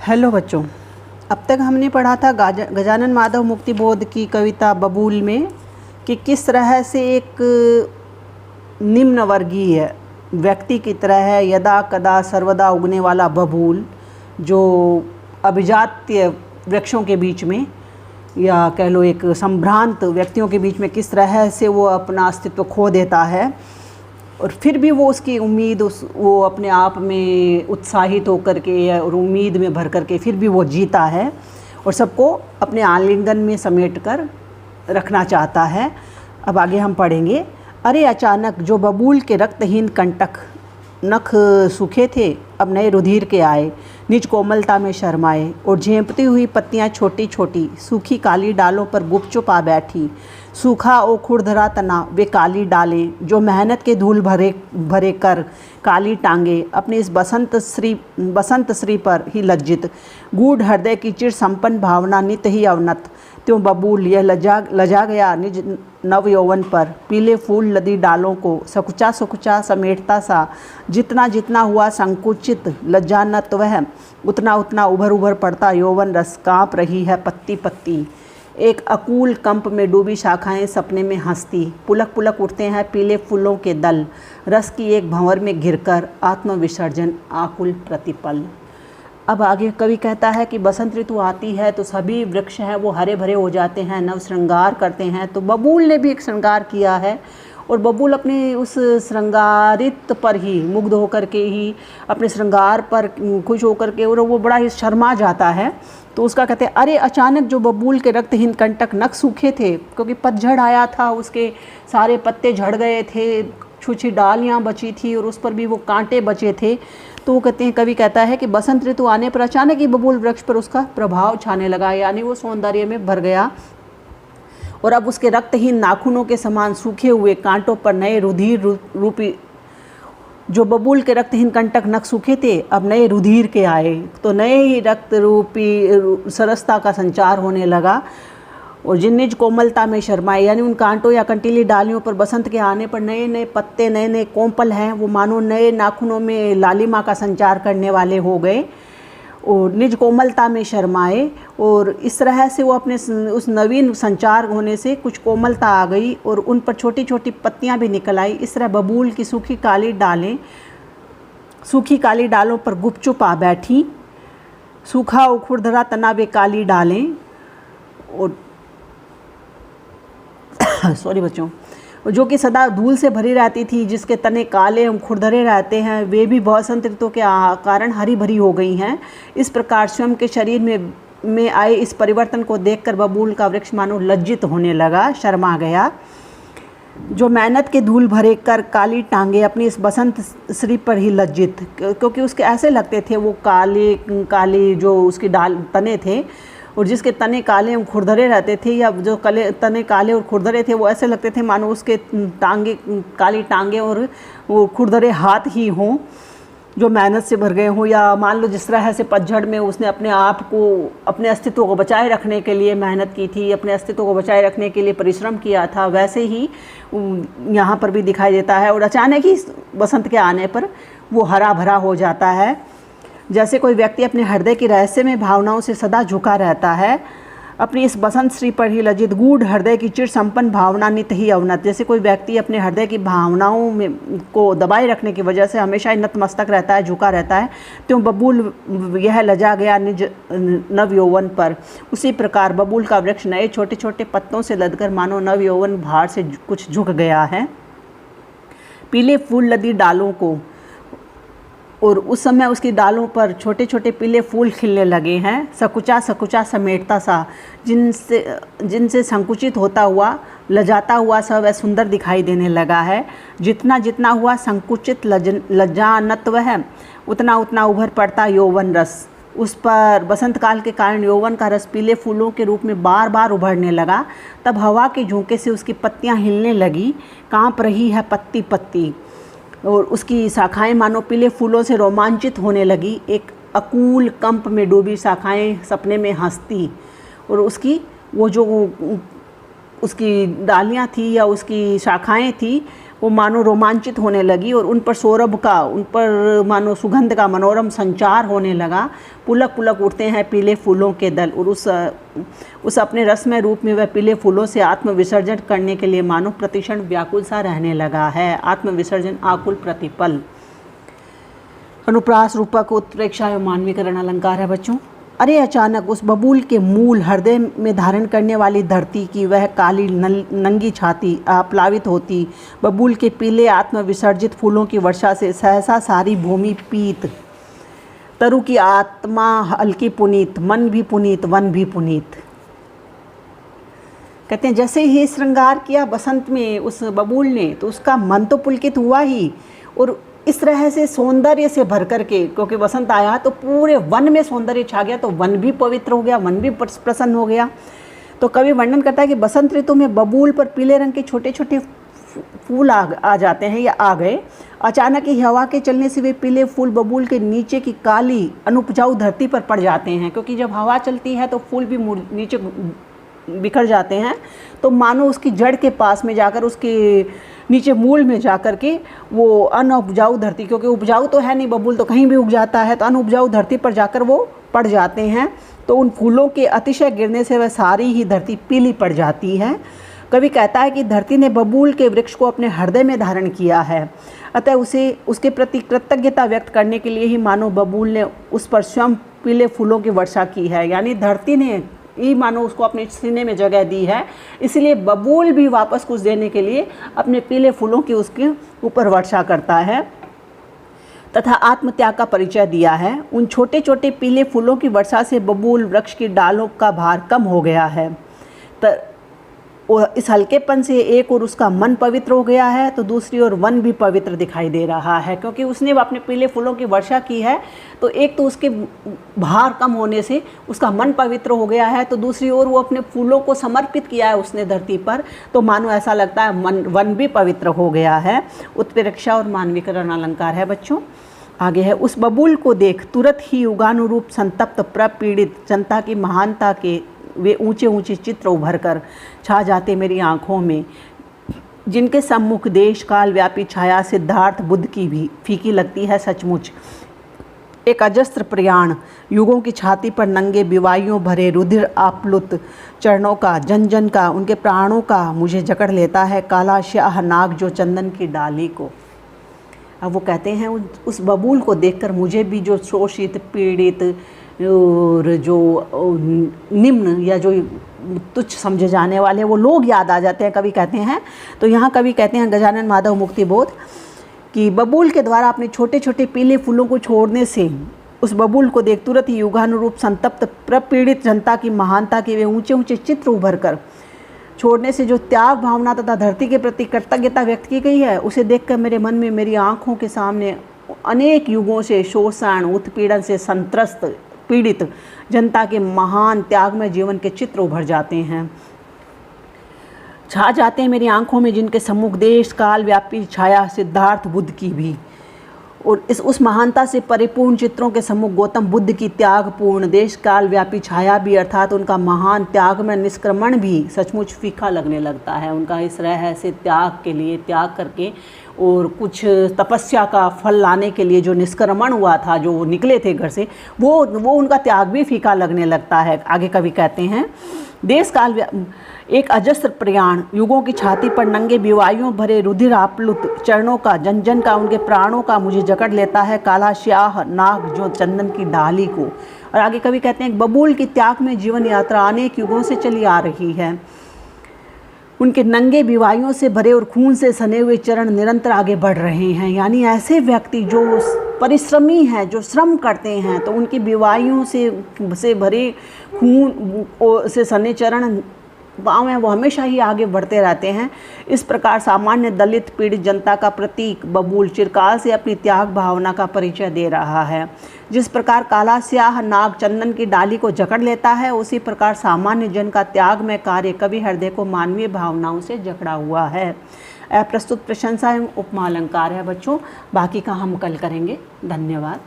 Hello बच्चों, अब तक हमने पढ़ा था गजानन माधव मुक्तिबोध की कविता बबूल में कि किस तरह से एक निम्न वर्गीय व्यक्ति की तरह है यदा कदा सर्वदा उगने वाला बबूल, जो अभिजात्य वृक्षों के बीच में या कह लो एक संभ्रांत व्यक्तियों के बीच में किस तरह से वो अपना अस्तित्व खो देता है और फिर भी वो उसकी उम्मीद वो अपने आप में उत्साहित होकर के और उम्मीद में भर करके फिर भी वो जीता है और सबको अपने आलिंगन में समेट कर रखना चाहता है। अब आगे हम पढ़ेंगे। अरे अचानक जो बबूल के रक्तहीन कंटक नख सूखे थे अब नए रुधिर के आए, निज कोमलता में शर्माए और झेंपती हुई पत्तियां छोटी छोटी सूखी काली डालों पर गुपचुप आ बैठी। सूखा ओ खुरदरा तना वे काली डालें जो मेहनत के धूल भरे भरे कर काली टांगे अपने इस बसंत श्री पर ही लज्जित। गूढ़ हृदय की चिर संपन्न भावना नित ही अवनत, त्यों बबूल यह लजा गया निज नव यौवन पर। पीले फूल लदी डालों को सकुचा सकुचा समेटता सा, जितना जितना हुआ संकुचित लज्जानत वह उतना उतना उभर उभर पड़ता यौवन रस। काँप रही है पत्ती पत्ती, एक अकूल कंप में डूबी शाखाएं सपने में हंसती। पुलक पुलक उठते हैं पीले फूलों के दल, रस की एक भंवर में घिरकर आत्मविसर्जन आकुल प्रतिपल। अब आगे कवि कहता है कि बसंत ऋतु आती है तो सभी वृक्ष हैं वो हरे भरे हो जाते हैं, नव श्रृंगार करते हैं। तो बबूल ने भी एक श्रृंगार किया है और बबूल अपने उस श्रृंगारित पर ही मुग्ध होकर के ही अपने श्रृंगार पर खुश होकर के और वो बड़ा ही शर्मा जाता है। तो उसका कहते हैं अरे अचानक जो बबूल के रक्तहीन कंटक नख सूखे थे, क्योंकि पतझड़ आया था, उसके सारे पत्ते झड़ गए थे, छुछी डालियाँ बची थी और उस पर भी वो कांटे बचे थे। तो वो कहते हैं, कवि कहता है कि बसंत ऋतु आने पर अचानक ही बबूल वृक्ष पर उसका प्रभाव छाने लगा, यानी वो सौंदर्य में भर गया और अब उसके रक्तहीन नाखूनों के समान सूखे हुए कांटों पर नए रुधिर रूपी जो बबूल के रक्तहीन कंटक नख सूखे थे अब नए रुधिर के आए। तो नए ही रक्त रूपी सरसता का संचार होने लगा और जिन निज कोमलता में शर्माए, यानी उन कांटों या कंटीली डालियों पर बसंत के आने पर नए नए पत्ते नए नए कोमल हैं, वो मानो नए नाखूनों में लालिमा का संचार करने वाले हो गए और निज कोमलता में शर्माए। और इस तरह से वो अपने उस नवीन संचार होने से कुछ कोमलता आ गई और उन पर छोटी छोटी पत्तियां भी निकल आई। इस तरह बबूल की सूखी काली डालों पर गुपचुप आ बैठी। सूखा और खुरदरा तना वे काली डालें और सॉरी बच्चों, जो कि सदा धूल से भरी रहती थी, जिसके तने काले एवं खुरदरे रहते हैं, वे भी बसंत ऋतु के कारण हरी भरी हो गई हैं। इस प्रकार स्वयं के शरीर में आए इस परिवर्तन को देखकर बबूल का वृक्ष मानो लज्जित होने लगा, शर्मा गया। जो मेहनत के धूल भरे कर काली टांगे अपनी इस बसंत श्री पर ही लज्जित, क्योंकि उसके ऐसे लगते थे वो काली जो उसकी तने थे और जिसके तने काले और खुरदरे रहते थे, या जो तने काले और खुरदरे थे वो ऐसे लगते थे मानो उसके काली टांगे और वो खुरदरे हाथ ही हों जो मेहनत से भर गए हों। या मान लो जिस तरह से पतझड़ में उसने अपने आप को अपने अस्तित्व को बचाए रखने के लिए मेहनत की थी, अपने अस्तित्व को बचाए रखने के लिए परिश्रम किया था, वैसे ही यहाँ पर भी दिखाई देता है। और अचानक ही बसंत के आने पर वो हरा भरा हो जाता है, जैसे कोई व्यक्ति अपने हृदय की रहस्यमय भावनाओं से सदा झुका रहता है, अपनी इस बसंत श्री पर ही लज्जित। गूढ़ हृदय की चिर संपन्न भावना नित ही अवनत, जैसे कोई व्यक्ति अपने हृदय की भावनाओं में को दबाए रखने की वजह से हमेशा ही नतमस्तक रहता है, झुका रहता है, त्यों बबूल यह लजा गया निज नव यौवन पर। उसी प्रकार बबूल का वृक्ष नए छोटे छोटे पत्तों से लदकर मानो नव यौवन भार से कुछ झुक गया है। पीले फूल लदी डालों को, और उस समय उसकी डालों पर छोटे छोटे पीले फूल खिलने लगे हैं, सकुचा सकुचा समेटता सा, जिनसे संकुचित होता हुआ लजाता हुआ सा वह सुंदर दिखाई देने लगा है। जितना जितना हुआ संकुचित लज्जानत्व है उतना उतना उभर पड़ता यौवन रस। उस पर बसंत काल के कारण यौवन का रस पीले फूलों के रूप में बार बार उभरने लगा। तब हवा के झोंके से उसकी पत्तियाँ हिलने लगी, काँप रही है पत्ती पत्ती और उसकी शाखाएं मानो पीले फूलों से रोमांचित होने लगी। एक अकूल कंप में डूबी शाखाएं सपने में हंसती और उसकी वो जो उसकी डालियां थी या उसकी शाखाएं थी वो मानो रोमांचित होने लगी और उन पर सौरभ का, उन पर मानो सुगंध का मनोरम संचार होने लगा। पुलक पुलक उठते हैं पीले फूलों के दल, और उस अपने रसमय रूप में वह पीले फूलों से आत्म विसर्जन करने के लिए मानो प्रतिक्षण व्याकुल सा रहने लगा है। आत्म विसर्जन आकुल प्रतिपल। अनुप्रास, रूपक, उत्प्रेक्षा एवं मानवीकरण अलंकार है बच्चों। अरे अचानक उस बबूल के मूल हृदय में धारण करने वाली धरती की वह काली नंगी छाती आप्लावित होती। बबूल के पीले आत्म विसर्जित फूलों की वर्षा से सहसा सारी भूमि पीत। तरु की आत्मा हल्की पुनीत, मन भी पुनीत, वन भी पुनीत। कहते हैं जैसे ही श्रृंगार किया बसंत में उस बबूल ने, तो उसका मन तो पुलकित हुआ ही, और इस तरह से सौंदर्य से भर कर के, क्योंकि बसंत आया तो पूरे वन में सौंदर्य छा गया, तो वन भी पवित्र हो गया, मन भी प्रसन्न हो गया। तो कवि वर्णन करता है कि बसंत ऋतु में बबूल पर पीले रंग के छोटे छोटे फूल आ जाते हैं या आ गए। अचानक ही हवा के चलने से वे पीले फूल बबूल के नीचे की काली अनुपजाऊ धरती पर पड़ जाते हैं, क्योंकि जब हवा चलती है तो फूल भी नीचे बिखर जाते हैं। तो मानो उसकी जड़ के पास में जाकर, उसके नीचे मूल में जाकर के वो अनउपजाऊ धरती, क्योंकि उपजाऊ तो है नहीं बबूल, तो कहीं भी उग जाता है, तो अनउपजाऊ धरती पर जाकर वो पड़ जाते हैं। तो उन फूलों के अतिशय गिरने से वह सारी ही धरती पीली पड़ जाती है। कवि कहता है कि धरती ने बबूल के वृक्ष को अपने हृदय में धारण किया है, अतः उसके प्रति कृतज्ञता व्यक्त करने के लिए ही मानो बबूल ने उस पर स्वयं पीले फूलों की वर्षा की है। यानी धरती ने ही मानो उसको अपने सीने में जगह दी है, इसलिए बबूल भी वापस कुछ देने के लिए अपने पीले फूलों की उसके ऊपर वर्षा करता है तथा आत्मत्याग का परिचय दिया है। उन छोटे छोटे पीले फूलों की वर्षा से बबूल वृक्ष की डालों का भार कम हो गया है। इस हल्केपन से एक और उसका मन पवित्र हो गया है, तो दूसरी ओर वन भी पवित्र दिखाई दे रहा है, क्योंकि उसने अपने पीले फूलों की वर्षा की है। तो एक तो उसके भार कम होने से उसका मन पवित्र हो गया है, तो दूसरी ओर वो अपने फूलों को समर्पित किया है उसने धरती पर, तो मानो ऐसा लगता है वन भी पवित्र हो गया है। उत्प्रेक्षा और मानवीकरण अलंकार है बच्चों। आगे है, उस बबूल को देख तुरंत ही युगानुरूप संतप्त प्रपीड़ित जनता की महानता के वे ऊंचे ऊंचे चित्र उभर कर छा जाते मेरी आँखों में, जिनके सम्मुख देश काल व्यापी छाया सिद्धार्थ बुद्ध की भी फीकी लगती है सचमुच। एक अजस्त्र प्रयाण युगों की छाती पर नंगे बिवाइयों भरे रुधिर आप्लुत चरणों का, जन जन का, उनके प्राणों का मुझे जकड़ लेता है काला श्याह नाग जो चंदन की डाली को। अब वो कहते हैं उस बबूल को देखकर मुझे भी जो शोषित पीड़ित और जो निम्न या जो तुच्छ समझे जाने वाले वो लोग याद आ जाते हैं, कवि कहते हैं। तो यहाँ कवि कहते हैं गजानन माधव मुक्ति बोध कि बबूल के द्वारा अपने छोटे छोटे पीले फूलों को छोड़ने से उस बबूल को देख तुरंत ही युगानुरूप संतप्त प्रपीड़ित जनता की महानता के वे ऊंचे ऊंचे चित्र उभर कर छोड़ने से जो त्याग भावना तथा धरती के प्रति कृतज्ञता व्यक्त की गई है, उसे देखकर मेरे मन में, मेरी आँखों के सामने अनेक युगों से शोषण उत्पीड़न से संत्रस्त पीड़ित जनता के महान त्यागमय जीवन के चित्र उभर जाते हैं, छा जाते हैं मेरी आंखों में, जिनके सम्मुख देश काल व्यापी छाया सिद्धार्थ बुद्ध की भी, और उस महानता से परिपूर्ण चित्रों के सम्मुख गौतम बुद्ध की त्यागपूर्ण देश काल व्यापी छाया भी, अर्थात उनका महान त्याग में निष्क्रमण भी सचमुच फीका लगने लगता है। उनका इस तरह से त्याग के लिए, त्याग करके और कुछ तपस्या का फल लाने के लिए जो निष्क्रमण हुआ था, जो निकले थे घर से, वो उनका त्याग भी फीका लगने लगता है। आगे कवि कहते हैं देश काल एक अजस्त्र प्रयाण युगों की छाती पर नंगे बिवाइयों भरे रुधिर आप्लुत चरणों का, जन जन का, उनके प्राणों का मुझे जकड़ लेता है काला श्याह नाग जो चंदन की डाली को। और आगे कवि कहते हैं बबूल की त्याग में जीवन यात्रा अनेक युगों से चली आ रही है। उनके नंगे बिवाइयों से भरे और खून से सने हुए चरण निरंतर आगे बढ़ रहे हैं। यानी ऐसे व्यक्ति जो परिश्रमी हैं, जो श्रम करते हैं, तो उनकी बिवाइयों से भरे खून से सने चरण पाँव हैं, वो हमेशा ही आगे बढ़ते रहते हैं। इस प्रकार सामान्य दलित पीड़ित जनता का प्रतीक बबूल चिरकाल से अपनी त्याग भावना का परिचय दे रहा है। जिस प्रकार काला स्याह नाग चंदन की डाली को जकड़ लेता है, उसी प्रकार सामान्य जन का त्याग में कार्य कवि हृदय को मानवीय भावनाओं से जकड़ा हुआ है। प्रस्तुत प्रशंसा एवं उपमा अलंकार है बच्चों, बाकी का हम कल करेंगे। धन्यवाद।